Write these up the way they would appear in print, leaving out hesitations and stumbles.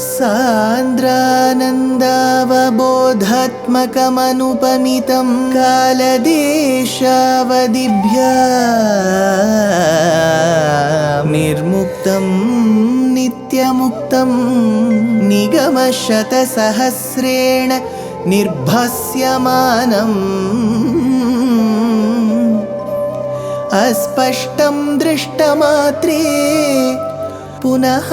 सान्द्रानन्दावबोधात्मकमनुपमितं कालदेशावदिभ्या निर्मुक्तं नित्यमुक्तं निगमशतसहस्रेण निर्भास्यमानम् अस्पष्टं दृष्टमात्रे पुनः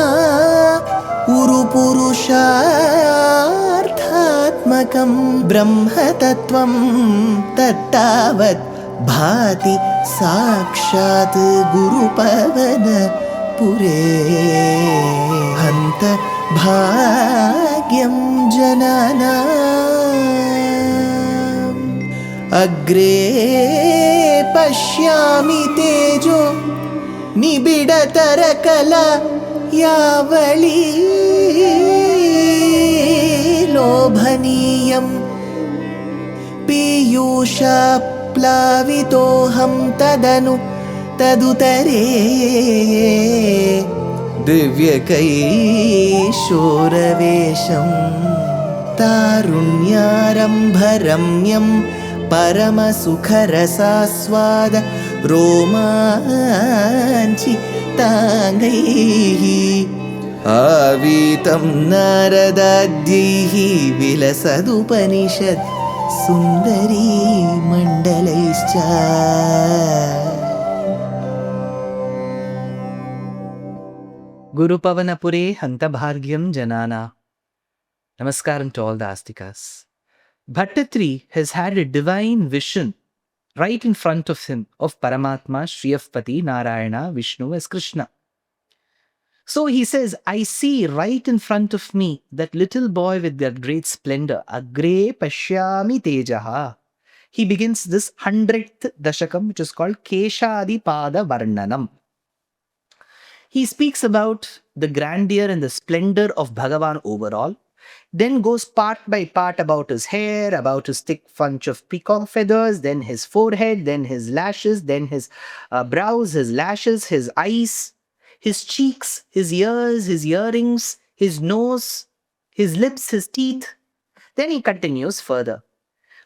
उरुपुरुषार्थात्मकं ब्रह्मतत्त्वं तत्तावत् भाति साक्षात् गुरुपवनपुरे हन्त भाग्यं जनानाम् अग्रे पश्यामि तेजो निबिडतरकला यावली लोभनीयं पीयूषाप्लावितोऽहं तदुतरे दिव्यकैशोरवेशं तारुण्यारम्भरम्यं परमसुखरसास्वाद रोमाञ्चिताङ्गैः आवीतं नारदाद्यैः विलसदुपनिषत् सुन्दरी मण्डलैश्च. Gurupavanapure Hantabhargyam Janana. Namaskaram to all the Astikas. Bhattatri has had a divine vision right in front of him of Paramatma, Shriyapati, Narayana, Vishnu as Krishna. So he says, I see right in front of me that little boy with that great splendor. Agre Pashyami Tejaha. He begins this 100th Dashakam, which is called Keshadi Pada Varnanam. He speaks about the grandeur and the splendor of Bhagavan overall, then goes part by part about his hair, about his thick bunch of peacock feathers, then his forehead, then his lashes, then his brows, his lashes, his eyes, his cheeks, his ears, his earrings, his nose, his lips, his teeth. Then he continues further.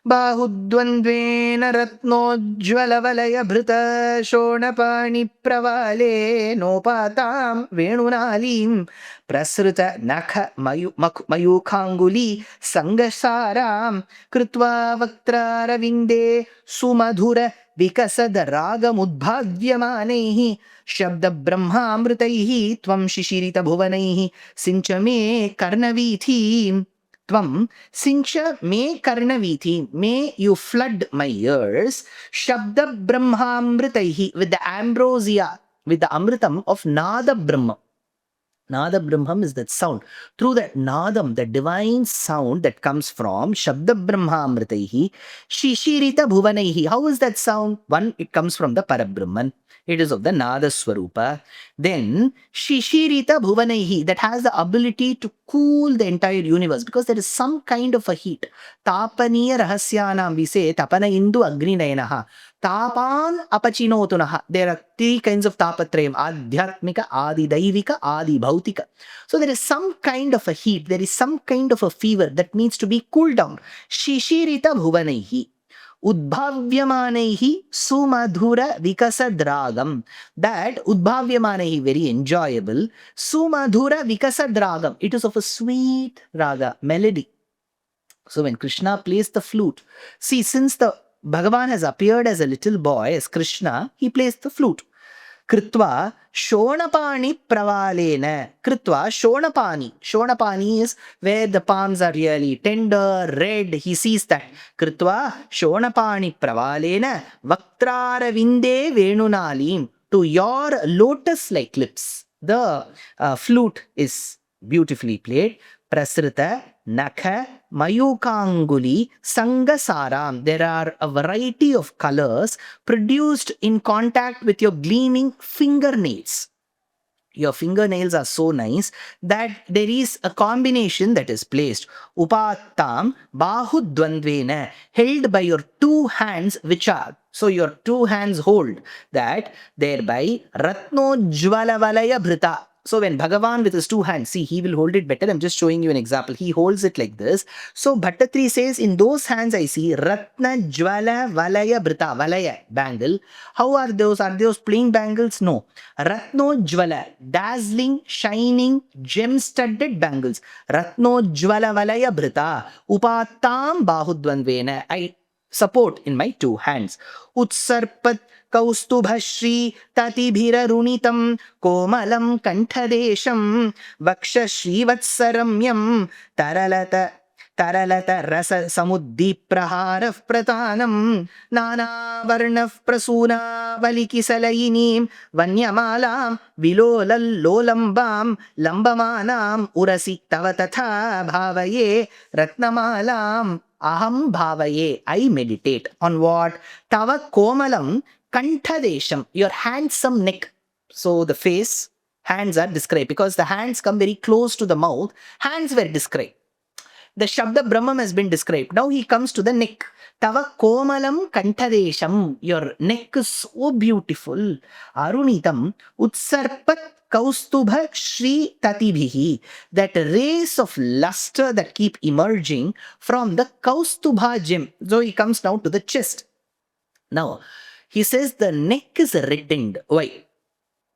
Bahudvandvena ratnojjwalavalaya bhrita shonapani pravale nopatam venunalim prasruta nakha mayukhanguli sangasaram krutva vaktraravinde sumadhura vikasad ragamudbhavyamanehi shabda brahmamritaihi tvam shishirita bhuvanaihi sinchame karnavithi. Tvam sincha me karnavithi, may you flood my ears, shabda brahmamritaihi, with the ambrosia, with the amritam of Nada Brahma. Nada Brahmam is that sound. Through that Nadam, the divine sound that comes from Shabda Brahmamritaihi, Shishirita Bhuvanaihi. How is that sound? One, it comes from the Parabrahman. It is of the Nada Swarupa. Then Shishirita Bhuvanaihi, that has the ability to cool the entire universe because there is some kind of a heat. Tapaniya Rahasyanam, we say Tapana Indu Agni Nayanaha. Tapan apachinotunaha. There are three kinds of tapatrayam: adhyatmika, adi daivika, adi bhautika. So there is some kind of a heat, there is some kind of a fever that needs to be cooled down. Shishirita bhuvanaihi. Udbhavyamanehi sumadhura vikasadragam. That udbhavyamanehi, very enjoyable. Sumadhura vikasadragam. It is of a sweet raga, melody. So when Krishna plays the flute, see, since the Bhagavan has appeared as a little boy, as Krishna, he plays the flute. Kritva shonapani pravalena. Kritva shonapani. Shonapani is where the palms are really tender, red. He sees that. Kritva shonapani pravalena vaktraravinde venunalim. To your lotus-like lips. The flute is beautifully played. Prasrita Nakha Mayukanguli Sangasaram. There are a variety of colors produced in contact with your gleaming fingernails. Your fingernails are so nice that there is a combination that is placed. Upattam Bahudvandvena, held by your two hands, which are, so your two hands hold that, thereby Ratno Jwalavalaya Bhrita. So when Bhagavan with his two hands, see, he will hold it better. I'm just showing you an example. He holds it like this. So Bhattatri says, in those hands I see Ratna Jwala Valaya Brita, Valaya, bangle. How are those? Are those plain bangles? No. Ratno Jwala, dazzling, shining, gem-studded bangles. Ratno Jwala Valaya Brita, Upatam Bahudvanvena. I support in my two hands. Utsarpat Kaustubhashri Tatibhirarunitam Komalam Kanthadesham Vaksha Srivatsaramyam Taralata Taralata Rasa Samuddiprahara Pratanam Nana Varnav Prasuna Valikisalayinim Vanyamalam Vilolallolambam Lambamanam Urasi Tavatata Bhavaye Ratnamalam Aham Bhavaye. I meditate on what? Tava Komalam Kanthadesham, your handsome neck. So the face, hands are described because the hands come very close to the mouth. Hands were described. The Shabda Brahman has been described. Now he comes to the neck. Tava Komalam Kanthadesham, your neck is so beautiful. Arunitam Utsarpat Kaustubha Shri Tatibhihi, that rays of luster that keep emerging from the Kaustubha gem. So he comes now to the chest. Now, he says the neck is reddened. Why?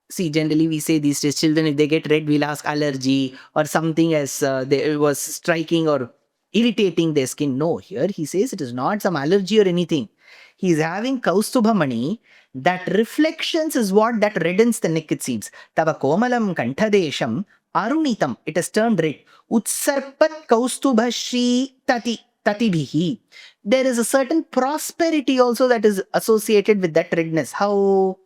See, generally we say these days, children, if they get red, we'll ask allergy or something as they was striking or irritating their skin. No, here he says it is not some allergy or anything. He is having Kaustubhamani. That reflections is what that reddens the neck, it seems. Tava Komalam Kanthadesham Arunitam. It has turned red. Utsarpat Kaustubhashi Tatibhihi. There is a certain prosperity also that is associated with that redness. How?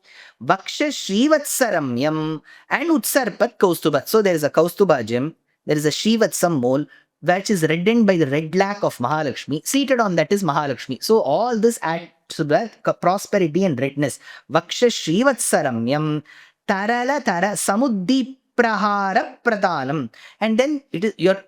Vaksha Srivatsaramyam and Utsarpat Kaustubha. So there is a Kaustubha gem, there is a Srivatsam mole, which is reddened by the red lac of Mahalakshmi. Seated on that is Mahalakshmi. So all this adds to the prosperity and redness. Vaksha Srivatsaramyam Tarala Tara Samuddiprahara Pradhanam. And then it is your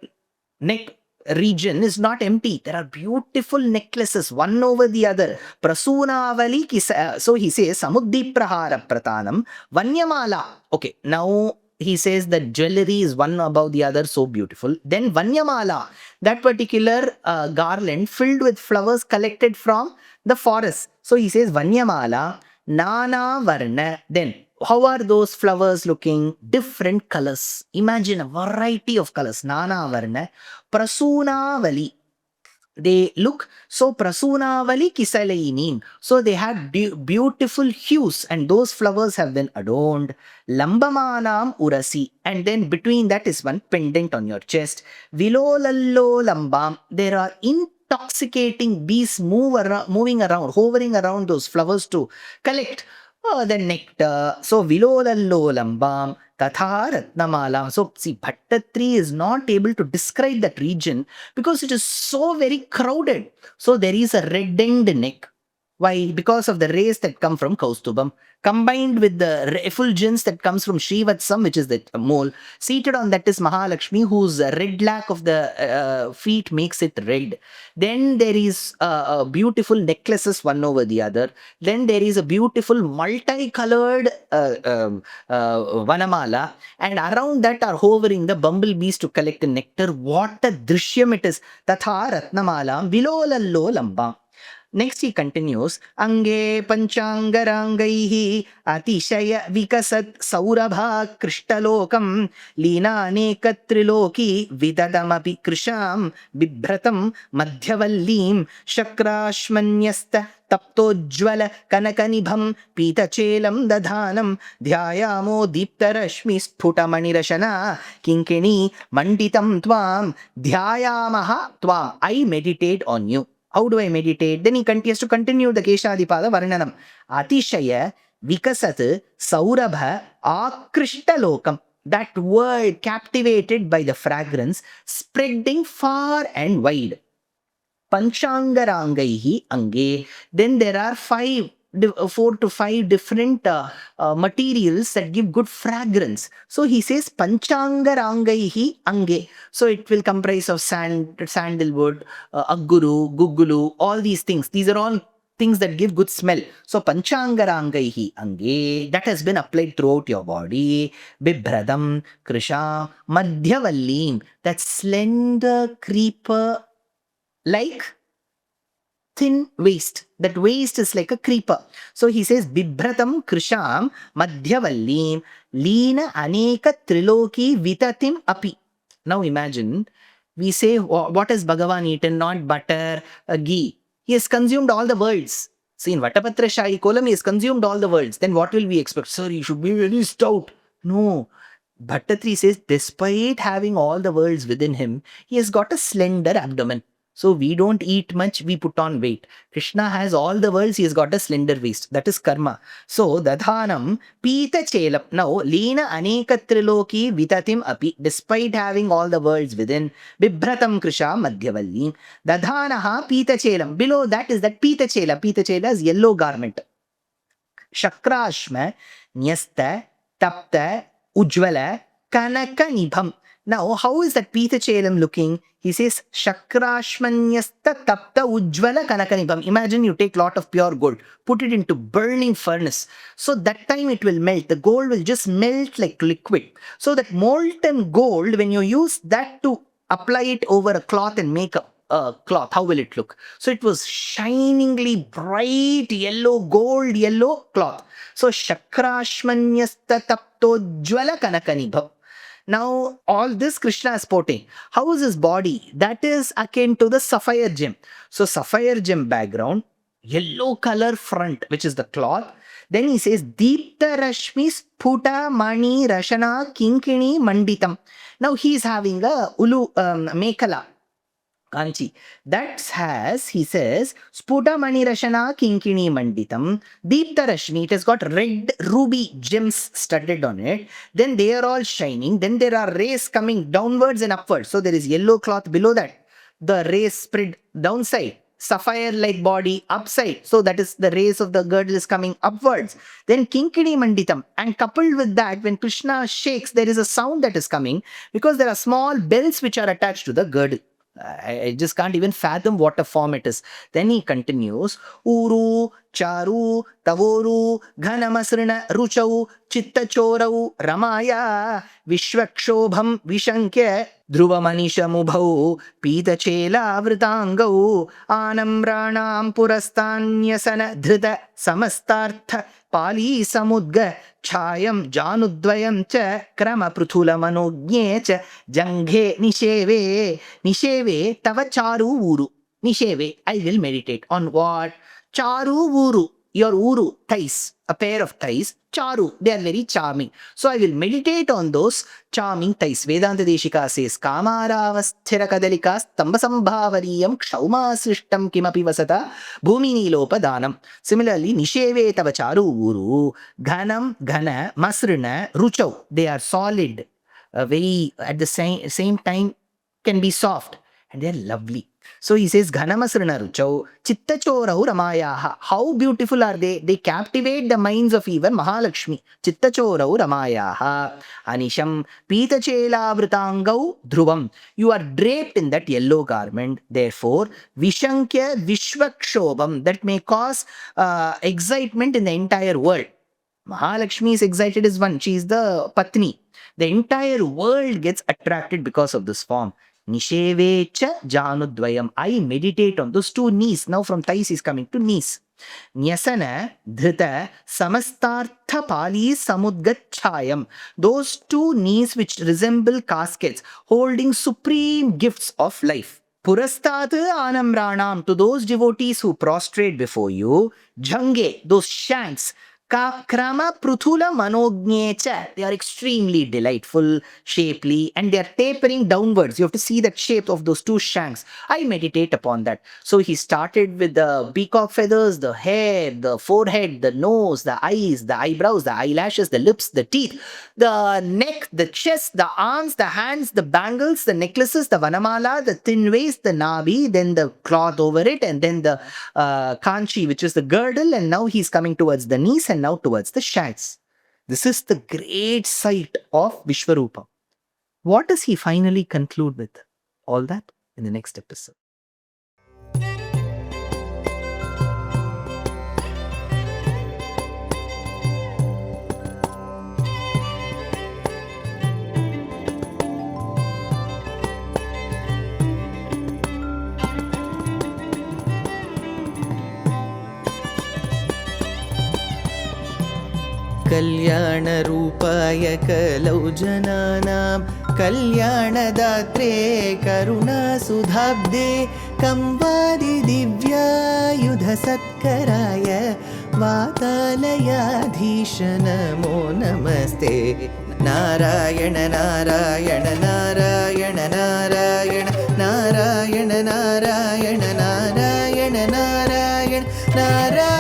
neck region is not empty. There are beautiful necklaces, one over the other. Prasunavali kisa. So he says, Samuddiprahara Pratanam, Vanyamala. Okay, now he says that jewelry is one above the other, so beautiful. Then Vanyamala, that particular garland filled with flowers collected from the forest. So he says, Vanyamala, Nana Varna. Then how are those flowers looking? Different colors. Imagine a variety of colors. Nana Varna. Prasunavali. They look so Prasunavali Kisalainin. So they have beautiful hues, and those flowers have been adorned. Lambamanam Urasi. And then between that is one pendant on your chest. Vilolallo Lambam. There are intoxicating bees moving around, hovering around those flowers to collect the nectar. So Vilolallo Lambam. Tatha Ratnamala. So see, Bhattatri is not able to describe that region because it is so very crowded. So there is a reddened neck. Why? Because of the rays that come from Kaustubham, combined with the effulgence that comes from Srivatsam, which is the mole. Seated on that is Mahalakshmi, whose red lac of the feet makes it red. Then there is beautiful necklaces one over the other. Then there is a beautiful multicolored Vanamala, and around that are hovering the bumblebees to collect the nectar. What a drishyam it is! Tatha Ratnamala Vilolallo Lamba. Next he continues, Ange Panchangarangaihi Atishaya Vikasat Saurabha Krishtalokam Lina Nekatriloki Vidadamapi Krisham Bibhratam Madhyavallim Shakrashmanyasta Taptojwala Kanakanibham Pitachelam Dadhanam Dhyayamo Deeptarashmi Sputamanirashana Kinkini Manditam Tvam Dhyayamaha Tvam. I meditate on you. How do I meditate? Then he continues to continue the Keshadipada Varnanam. Atishaya Vikasat Saurabha Akrishtalokam. That word captivated by the fragrance spreading far and wide. Panchangarangaihi Ange. Then there are 4 to 5 different materials that give good fragrance. So he says Panchangarangaihi Ange. So it will comprise of sandalwood, aguru, gugulu, all these things. These are all things that give good smell. So panchangarangaihi ange, that has been applied throughout your body. Bibhradam, Krisha, Madhyavallim, that slender creeper like thin waist. That waist is like a creeper. So he says, Bibhratam Krisham Madhyavallim Leena Aneka Triloki Vitatim Api. Now imagine, we say, what has Bhagavan eaten? Not butter, ghee. He has consumed all the worlds. See, in Vatapatra Shahi Kolam, he has consumed all the worlds. Then what will we expect? Sir, you should be very stout. No. Bhattatri says, despite having all the worlds within him, he has got a slender abdomen. So we don't eat much, we put on weight. Krishna has all the worlds, he has got a slender waist. That is karma. So dadhanam pita chelam. Now, leena aneka triloki vitatim api. Despite having all the worlds within, bibhratam krisha madhyavallim. Dadhanaha pita chelam. Below that is that pita chela. Pita chela is yellow garment. Shakrashma nyasta tapta ujvala kanaka nibham. Now, how is that Pita Chelam looking? He says, Shakrashmanyasta tapta ujvala kanakanibam. Imagine you take lot of pure gold, put it into burning furnace. So that time it will melt. The gold will just melt like liquid. So that molten gold, when you use that to apply it over a cloth and make a cloth, how will it look? So it was shiningly bright yellow, gold yellow cloth. So Shakrashmanyasta taptojvala kanakanibam. Now, all this Krishna is sporting. How is his body? That is akin to the sapphire gem. So, sapphire gem background, yellow color front, which is the cloth. Then he says, Deepta Rashmi Sputa Mani Rashana Kinkini Manditam. Now, he is having a Mekala. Kanchi. That has, he says, Sputa Mani Rashana Kinkini Manditam, Deepta Rashmi, it has got red ruby gems studded on it. Then they are all shining. Then there are rays coming downwards and upwards. So there is yellow cloth below that. The rays spread downside. Sapphire-like body upside. So that is the rays of the girdle is coming upwards. Then Kinkini Manditam. And coupled with that, when Krishna shakes, there is a sound that is coming because there are small bells which are attached to the girdle. I just can't even fathom what a form it is. Then he continues, Uru, Charu, Tavoru, Ghanamasrina, Ruchau, Chittachorau, Ramaya, Vishwakshobham, Vishankya, Dhruva Manisha Mubhau, Pita Chela Vritangau, Anamranam Purastanyasana Dhrita Samastartha, Pali Samudga, Chayam Janudvayam cha Krama Pruthula Manognye cha Janghe Nisheve Tava Charu Uru. Nisheve, I will meditate on what? Charu Uru, your Uru, thighs, a pair of thighs. Charu, they are very charming. So I will meditate on those charming thighs. Vedanta Deshika says, Kamaravasthira kadalikas tambasambhavariyam kshauma srishtam kimapi vasata bhumini lopadanam. Similarly, Nisheve tava charu uru, ghanam, ghana, masrina, ruchau. They are solid, very, at the same time, can be soft. And they are lovely. So he says, Ghanamasrana Ruchau, Chittachorau Ramayaha. How beautiful are they? They captivate the minds of even Mahalakshmi. Chittachorau Ramayaha. Anisham Pitachela Vritangau Dhruvam. You are draped in that yellow garment. Therefore, Vishankya Vishwakshobham. That may cause excitement in the entire world. Mahalakshmi is excited as one. She is the Patni. The entire world gets attracted because of this form. Nishevecha Janudvayam. I meditate on those two knees. Now from thighs is coming to knees. Nyasana Dhrita Samastartha Pali Samudgachayam. Those two knees which resemble caskets holding supreme gifts of life. Purastat Anamranam. To those devotees who prostrate before you. Jhange, those shanks. Krama Pruthula Manognecha. They are extremely delightful, shapely, and they are tapering downwards. You have to see that shape of those two shanks. I meditate upon that. So he started with the peacock feathers, the hair, the forehead, the nose, the eyes, the eyebrows, the eyelashes, the lips, the teeth, the neck, the chest, the arms, the hands, the bangles, the necklaces, the vanamala, the thin waist, the nabi, then the cloth over it, and then the kanchi, which is the girdle, and now he's coming towards the knees and now towards the shanks. This is the great sight of Vishwarupa. What does he finally conclude with? All that in the next episode. कल्याणरूपाय कलौ जनानां कल्याणदात्रे करुणासुधाब्दे कंवादिदिव्यायुधसत्कराय वातालयाधीश नमो नमस्ते। नारायण नारायण नारायण नारायण नारायण नारायण नारायण नारायण नारायण।